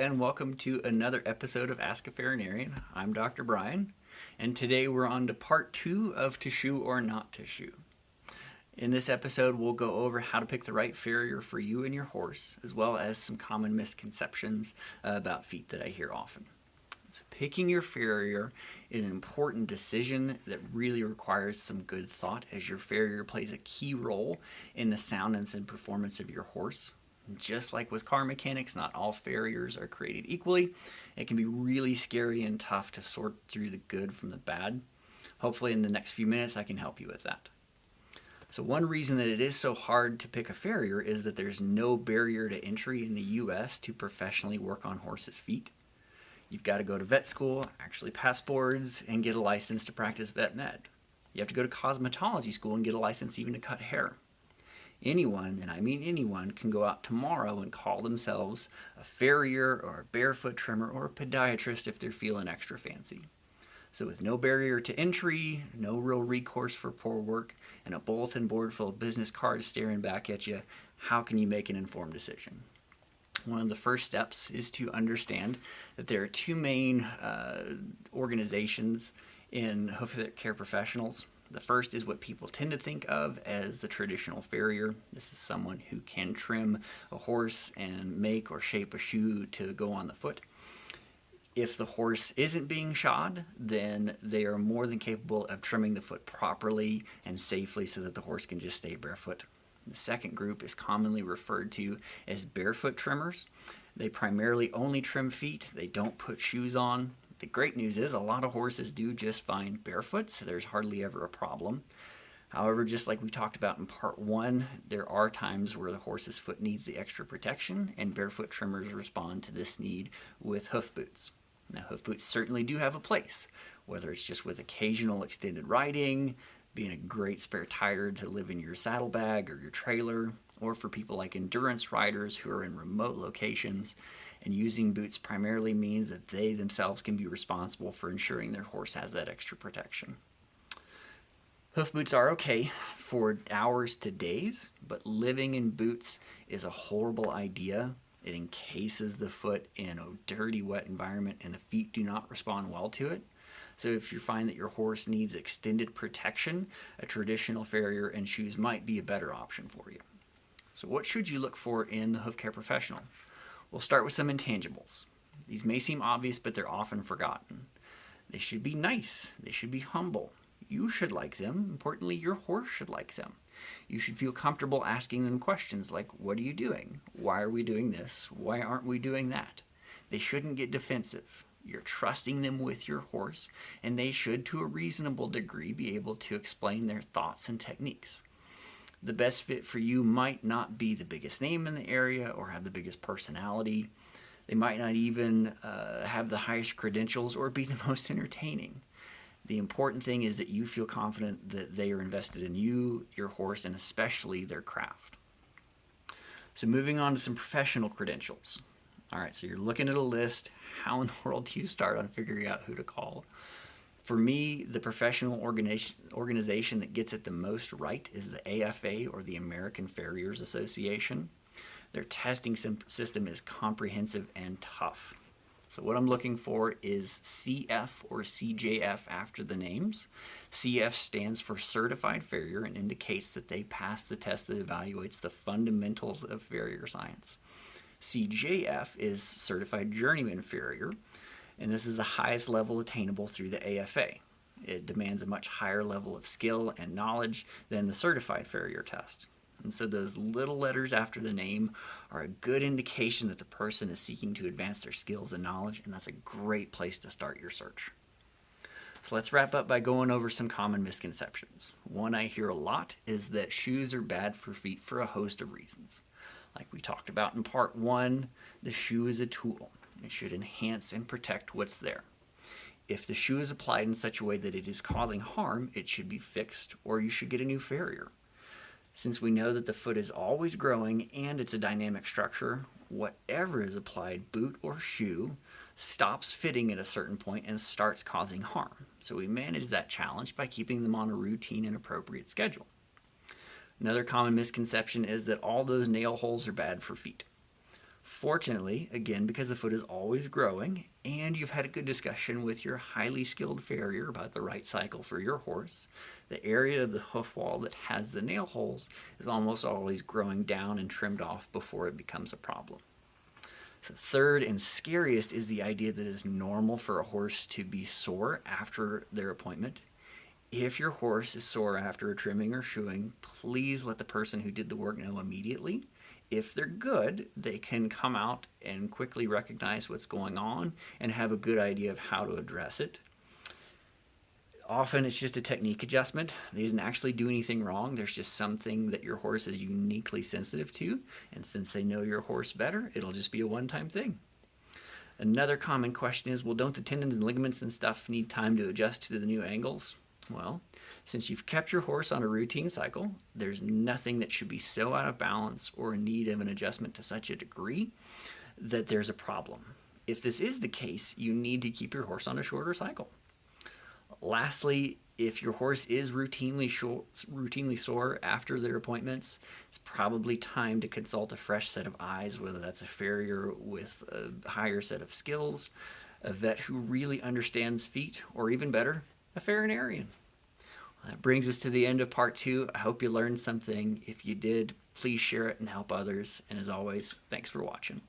and welcome to another episode of Ask a Farrinarian. I'm Dr. Brian, and today we're on to part 2 of To Shoe or Not to Shoe. In this episode, we'll go over how to pick the right farrier for you and your horse, as well as some common misconceptions about feet that I hear often. So picking your farrier is an important decision that really requires some good thought, as your farrier plays a key role in the soundness and performance of your horse. Just like with car mechanics, not all farriers are created equally. It can be really scary and tough to sort through the good from the bad. Hopefully in the next few minutes I can help you with that. So one reason that it is so hard to pick a farrier is that there's no barrier to entry in the US to professionally work on horses' feet. You've got to go to vet school, actually pass boards, and get a license to practice vet med. You have to go to cosmetology school and get a license even to cut hair. Anyone, and I mean anyone, can go out tomorrow and call themselves a farrier or a barefoot trimmer or a podiatrist if they're feeling extra fancy. So with no barrier to entry, no real recourse for poor work, and a bulletin board full of business cards staring back at you, how can you make an informed decision? One of the first steps is to understand that there are two main organizations in hoof care professionals. The first is what people tend to think of as the traditional farrier. This is someone who can trim a horse and make or shape a shoe to go on the foot. If the horse isn't being shod, then they are more than capable of trimming the foot properly and safely so that the horse can just stay barefoot. The second group is commonly referred to as barefoot trimmers. They primarily only trim feet. They don't put shoes on. The great news is a lot of horses do just fine barefoot, so there's hardly ever a problem. However, just like we talked about in part 1, there are times where the horse's foot needs the extra protection, and barefoot trimmers respond to this need with hoof boots. Now, hoof boots certainly do have a place, whether it's just with occasional extended riding, being a great spare tire to live in your saddlebag or your trailer, or for people like endurance riders who are in remote locations. And using boots primarily means that they themselves can be responsible for ensuring their horse has that extra protection. Hoof boots are okay for hours to days, but living in boots is a horrible idea. It encases the foot in a dirty, wet environment, and the feet do not respond well to it. So if you find that your horse needs extended protection, a traditional farrier and shoes might be a better option for you. So what should you look for in the hoof care professional? We'll start with some intangibles. These may seem obvious, but they're often forgotten. They should be nice. They should be humble. You should like them. Importantly, your horse should like them. You should feel comfortable asking them questions like, what are you doing? Why are we doing this? Why aren't we doing that? They shouldn't get defensive. You're trusting them with your horse, and they should, to a reasonable degree, be able to explain their thoughts and techniques. The best fit for you might not be the biggest name in the area or have the biggest personality. They might not even have the highest credentials or be the most entertaining. The important thing is that you feel confident that they are invested in you, your horse, and especially their craft. So moving on to some professional credentials. All right, so you're looking at a list. How in the world do you start on figuring out who to call? For me, the professional organization that gets it the most right is the AFA, or the American Farriers Association. Their testing system is comprehensive and tough. So what I'm looking for is CF or CJF after the names. CF stands for Certified Farrier and indicates that they passed the test that evaluates the fundamentals of farrier science. CJF is Certified Journeyman Farrier, and this is the highest level attainable through the AFA. It demands a much higher level of skill and knowledge than the Certified Farrier test. And so those little letters after the name are a good indication that the person is seeking to advance their skills and knowledge, and that's a great place to start your search. So let's wrap up by going over some common misconceptions. One I hear a lot is that shoes are bad for feet for a host of reasons. Like we talked about in part 1, the shoe is a tool. It should enhance and protect what's there. If the shoe is applied in such a way that it is causing harm, it should be fixed, or you should get a new farrier. Since we know that the foot is always growing and it's a dynamic structure, whatever is applied, boot or shoe, stops fitting at a certain point and starts causing harm. So we manage that challenge by keeping them on a routine and appropriate schedule. Another common misconception is that all those nail holes are bad for feet. Fortunately, again, because the foot is always growing and you've had a good discussion with your highly skilled farrier about the right cycle for your horse, the area of the hoof wall that has the nail holes is almost always growing down and trimmed off before it becomes a problem. So third and scariest is the idea that it's normal for a horse to be sore after their appointment. If your horse is sore after a trimming or shoeing, please let the person who did the work know immediately. If they're good, they can come out and quickly recognize what's going on and have a good idea of how to address it. Often it's just a technique adjustment. They didn't actually do anything wrong. There's just something that your horse is uniquely sensitive to, and since they know your horse better, it'll just be a one-time thing. Another common question is, well, don't the tendons and ligaments and stuff need time to adjust to the new angles? Well, since you've kept your horse on a routine cycle, there's nothing that should be so out of balance or in need of an adjustment to such a degree that there's a problem. If this is the case, you need to keep your horse on a shorter cycle. Lastly, if your horse is routinely sore after their appointments, it's probably time to consult a fresh set of eyes, whether that's a farrier with a higher set of skills, a vet who really understands feet, or even better, a Farrinarian. That brings us to the end of part 2. I hope you learned something. If you did, please share it and help others. And as always, thanks for watching.